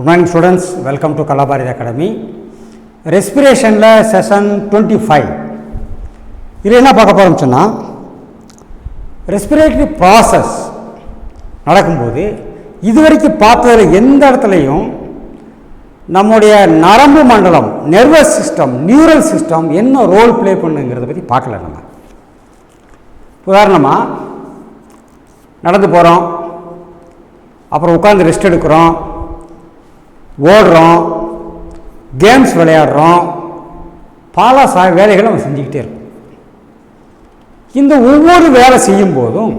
morning students, welcome to Kalabari Academy. Respiration la session 25. இது என்ன பார்க்க போறோம்னு சொன்னா ரெஸ்பிரேட்டரி ப்ராசஸ் நடக்கும்போது இதுவரைக்கும் பார்த்ததுல எந்த இடத்துலையும் நம்முடைய நரம்பு மண்டலம், நர்வஸ் சிஸ்டம், நியூரல் சிஸ்டம் என்ன ரோல் ப்ளே பண்ணுங்கிறத பற்றி பார்க்கல. நம்ம உதாரணமாக நடந்து போகிறோம், அப்புறம் உட்காந்து ரெஸ்ட் எடுக்கிறோம், ஓடுறோம், கேம்ஸ் விளையாடுறோம், பல வேலைகளை நம்ம செஞ்சுக்கிட்டே இருக்கோம். இந்த ஒவ்வொரு வேலை செய்யும் போதும்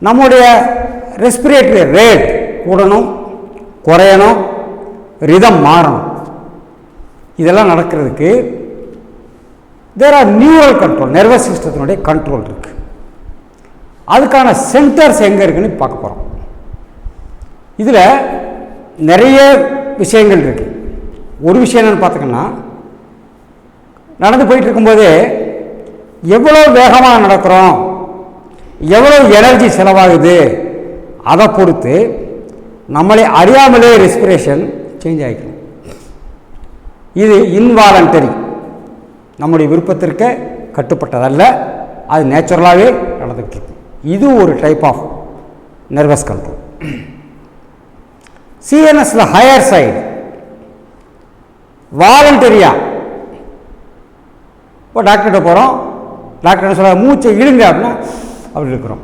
நம்முடைய ரெஸ்பிரேட்டரி ரேட் கூடணும், குறையணும், ரிதம் மாறணும். இதெல்லாம் நடக்கிறதுக்கு there are neural control, nervous சிஸ்டத்தினுடைய கண்ட்ரோல் இருக்கு. அதுக்கான சென்டர்ஸ் எங்கே இருக்குன்னு பார்க்க போகிறோம். இதில் நிறைய விஷயங்கள் இருக்கு. ஒரு விஷயம் என்னன்னு பார்த்திங்கன்னா, நடந்து போயிட்டு இருக்கும்போதே எவ்வளோ வேகமாக நடக்கிறோம், எவ்வளோ எனர்ஜி செலவாகுது, அதை பொறுத்து நம்மளை அறியாமலே ரெஸ்பிரேஷன் சேஞ்ச் ஆகிக்கணும். இது இன்வாலண்டரி, நம்முடைய விருப்பத்திற்கு கட்டுப்பட்டதல்ல, அது நேச்சுரலாகவே நடந்துக்கிட்டு இருக்கும். இது ஒரு டைப் ஆஃப் நர்வஸ் கண்ட்ரோல். சிஎன்எஸ்ல ஹையர் சைடு வாலண்டரியா, இப்போ டாக்டர்கிட்ட போகிறோம், டாக்டர் சொல்ல மூச்சை இழுங்க அப்படின்னா அப்படி இருக்கிறோம்.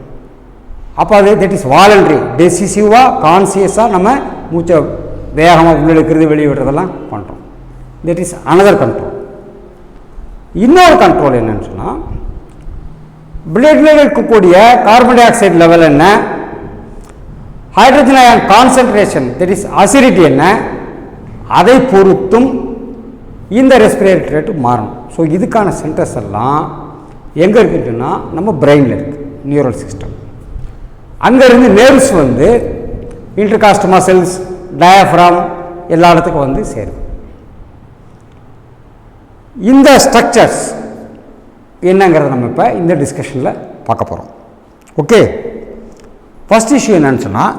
அப்போ அது தட் இஸ் வாலண்டரி. டெசிசிவாக கான்சியஸாக நம்ம மூச்சை வேகமாக உள்ளெடுக்கிறது, வெளியே விடுறதெல்லாம் பண்ணுறோம். That is another control. இன்னொரு கண்ட்ரோல் என்னன்னு சொன்னால், பிளட்ல இருக்கக்கூடிய கார்பன் டை ஆக்சைடு லெவல் என்ன, hydrogen ion concentration that is acidity என்ன, அதை பொறுத்தும் இந்த ரெஸ்பிரேட்டரி ரேட்டு மாறணும். ஸோ இதுக்கான சென்டர்ஸ் எல்லாம் எங்கே இருக்குன்னா நம்ம பிரெயினில் இருக்குது, நியூரல் சிஸ்டம். அங்கேருந்து நர்வ்ஸ் வந்து இன்டர்காஸ்ட் மசில்ஸ், டயஃப்ராம் எல்லா இடத்துக்கும் வந்து சேருது. இந்த ஸ்ட்ரக்சர்ஸ் என்னங்கிறத நம்ம இப்போ இந்த டிஸ்கஷனில் பார்க்க போகிறோம். ஓகே, ஃபர்ஸ்ட் இஷ்யூ என்னன்னு சொன்னால்,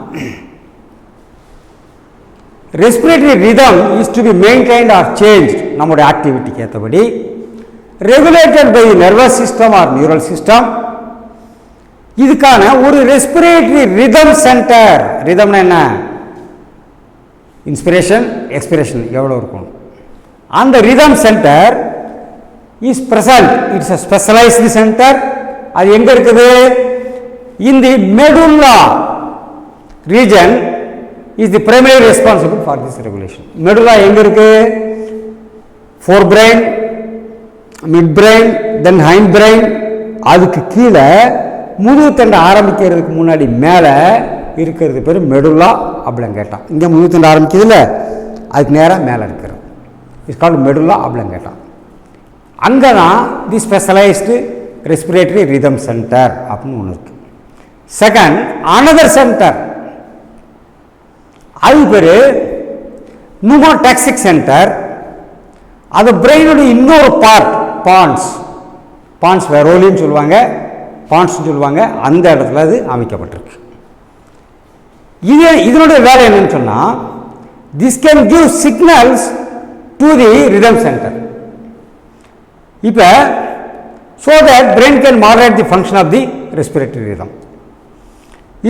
respiratory rhythm is to be maintained or change நம்முடைய ஆக்டிவிட்டிக்கு ஏற்றபடி, regulated by nervous system or neural system. இதுக்கான ஒரு ரெஸ்பிரேட்டரி ரிதம் சென்டர். ரிதம்னா என்ன? இன்ஸ்பிரேஷன், எக்ஸ்பிரேஷன் எவ்வளோ இருக்கும், அந்த rhythm centre is present. It's a specialized center. அது எங்கே இருக்குது? in the medulla region is the primary responsible for this regulation. medulla எங்கே இருக்கு? forebrain, midbrain, then hindbrain. அதுக்கு கீழே முதுகுத்தண்டை ஆரம்பிக்கிறதுக்கு முன்னாடி மேலே இருக்கிறது பேர் மெடுல்லா அப்ளங்கேட்டா. இங்கே முதுகுத்தண்டை ஆரம்பிக்கிறதுல அதுக்கு நேராக மேலே இருக்கிறது இட்ஸ் கால்டு மெடுல்லா அப்ளங்கேட்டா. அங்கே தான் தி ஸ்பெஷலைஸ்டு ரெஸ்பிரேட்டரி ரிதம் சென்டர் அப்படின்னு ஒன்று இருக்குது. செகண்ட், அனதர் சென்டர், அது பேர் நுமோடாக்சிக் சென்டர். அது பிரெயினுடைய இன்னொரு பார்ட், பான்ஸ் வெரோலின்னு சொல்லுவாங்க, பான்ஸ்ன்னு சொல்லுவாங்க. அந்த இடத்துல அது அமைக்கப்பட்டிருக்கு. இதனுடைய வேலை என்னன்னு சொன்னால், this can give signals to the rhythm centre. இப்போ so that brain can moderate the function of the respiratory rhythm.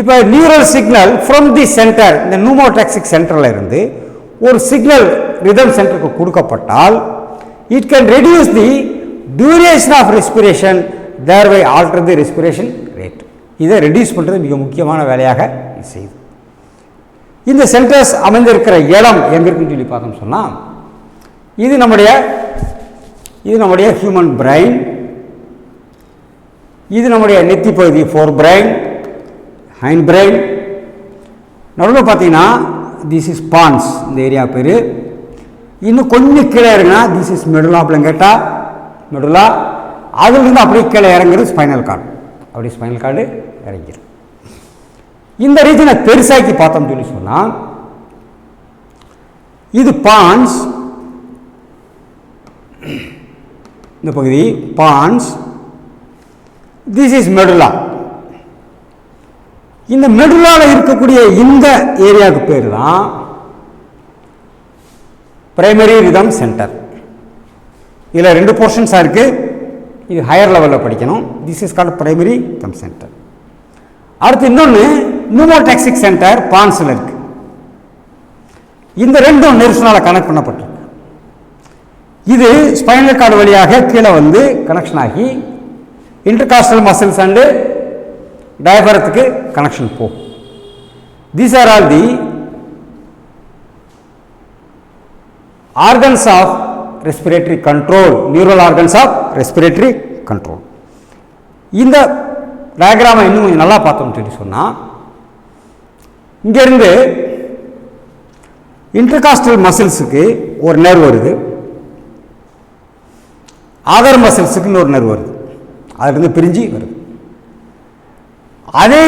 இப்போ neural signal from the centre, இந்த நுமோடாக்சிக் சென்டரில் இருந்து ஒரு சிக்னல் ரிதம் சென்டருக்கு கொடுக்கப்பட்டால், it can reduce the duration of respiration, thereby alter the respiration rate. இதை reduce பண்ணுறது மிக முக்கியமான வேலையாக செய்யுது. இந்த சென்டர்ஸ் அமைந்திருக்கிற இடம் எங்கே இருக்குன்னு சொல்லி பார்த்தோம்னு சொன்னால், இது நம்முடைய ஹியூமன் பிரெயின், இது நம்முடைய நெத்தி பகுதி ஃபோர் பிரெயின், ஹைண்ட் பிரெயின். நடுவில் பார்த்தீங்கன்னா திஸ் இஸ் பான்ஸ், இந்த ஏரியா பேர். இன்னும் கொஞ்சம் கீழே இறங்கினா திஸ் இஸ் மெடுலா அப்ளங்கேட்டா, மெடுலா. அதுலேருந்து அப்படியே கீழே இறங்குறது ஸ்பைனல் கார்டு, அப்படியே ஸ்பைனல் கார்டு இறங்கிடும். இந்த ரீஜனை பெருசாக்கி பார்த்தோம்னு சொல்லி சொன்னால், இது பான்ஸ், இந்த பகுதி பான்ஸ், திஸ் இஸ் மெடுலா. இந்த மெடுலாவில் இருக்கக்கூடிய இந்த ஏரியாவுக்கு பேர் தான் பிரைமரி ரிதம் சென்டர். இதில் 2 போர்ஷன்ஸாக இருக்குது. இது ஹையர் லெவலில் படிக்கணும். This is called primary rhythm centre. அடுத்து இன்னொன்று நியூமோடாக்சிக் சென்டர் பான்ஸில் இருக்குது. இந்த ரெண்டும் நெர்வ்ஸ்னால் கனெக்ட் பண்ணப்பட்டிருக்கு. இது ஸ்பைனல் கார்டு வழியாக கீழே வந்து கனெக்ஷன் ஆகி இன்டர்காஸ்டல் மசில்ஸ் அண்டு டயபரத்துக்கு கனெக்ஷன் போகும். These are all the organs of respiratory control, neural organs of respiratory control. இந்த டயக்ராமை இன்னும் கொஞ்சம் நல்லா பார்த்தோம்னு சொல்லி சொன்னால், இங்கேருந்து இன்டர்காஸ்டல் மசில்ஸுக்கு ஒரு நர்வ் வருது, அதர் மசில்ஸுக்கு இன்னொரு நர்வ் வருது, அதிலிருந்து பிரிஞ்சு வருது. அதே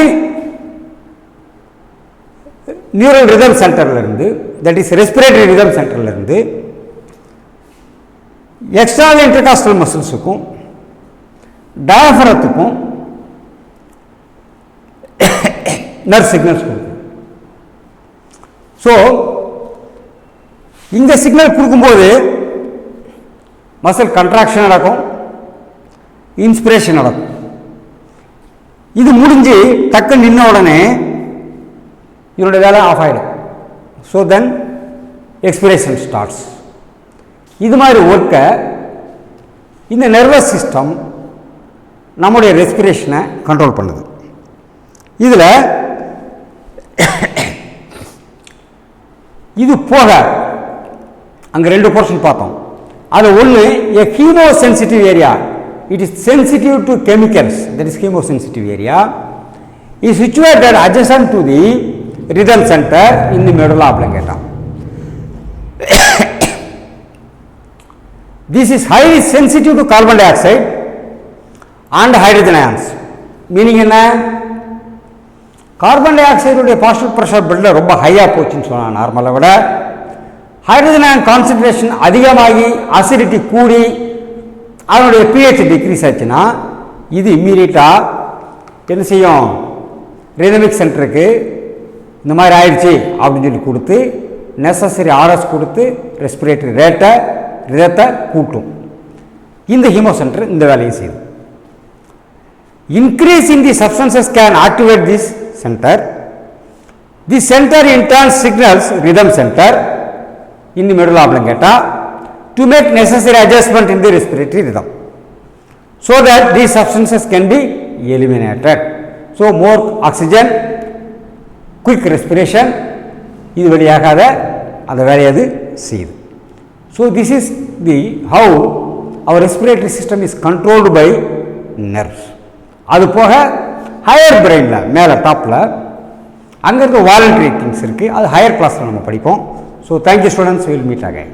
நியூரல் ரிதம் சென்டர்லேருந்து, தட் இஸ் ரெஸ்பிரேட்டரி ரிதம் சென்டர்லேருந்து எக்ஸ்டர்னல் இன்டர்காஸ்டல் மசில்ஸுக்கும் டயஃப்ரத்துக்கும் நர்வ் சிக்னல்ஸ் கொடுக்கும். ஸோ இந்த சிக்னல் கொடுக்கும்போது மசில் கண்ட்ராக்ஷன் நடக்கும், இன்ஸ்பிரேஷன் நடக்கும். இது முடிஞ்சு டக்கு நின்ன உடனே இதனுடைய வேலை ஆஃப் ஆகிடும். So then expression starts. இது மாதிரி ஒர்க்கை இந்த நர்வஸ் சிஸ்டம் நம்முடைய ரெஸ்பிரேஷனை கண்ட்ரோல் பண்ணுது. இதில் இது போக அங்கே 2 போர்ஷன் பார்த்தோம். அது ஒன்று a chemosensitive area, it is sensitive to chemicals, that is chemosensitive area, is situated adjacent to the rhythm center in the medulla oblongata. This is highly sensitive to carbon dioxide and hydrogen ions. Meaning என்ன, carbon tie ஆக்சைடுடைய positive pressure பிளட்டில் ரொம்ப ஹையாக போச்சுன்னு சொன்னால் நார்மலை விட hydrogen ion concentration அதிகமாகி acidity கூடி அதனுடைய பிஹெச் டிக்ரீஸ் ஆச்சுன்னா இது இம்மீடியட்டாக என்ன செய்யும், ரிதமிக் சென்டருக்கு இந்த மாதிரி ஆயிடுச்சு அப்படின்னு சொல்லி கொடுத்து நெசசரி ஆர்எஸ் கொடுத்து ரெஸ்பிரேட்டரி ரேட்டை ரிதத்தை கூட்டும். இந்த ஹீமோ சென்டர் இந்த வேலையை செய்யும். Increase in the substances can activate this center. This center in turn signals rhythm center in the medulla oblongata to make necessary adjustment in the respiratory rhythm so that these substances can be eliminated. So more oxygen, quick respiration, இது வழியாக அந்த வேலையை அது செய்யுது. So this is the how our respiratory system is controlled by nerves. அது போக higher பிரெயினில் மேலே டாப்பில் அங்கே இருக்க வாலண்டரி திங்ஸ் இருக்குது, அது ஹையர் கிளாஸில் நம்ம படிப்போம். So thank you students, will meet again.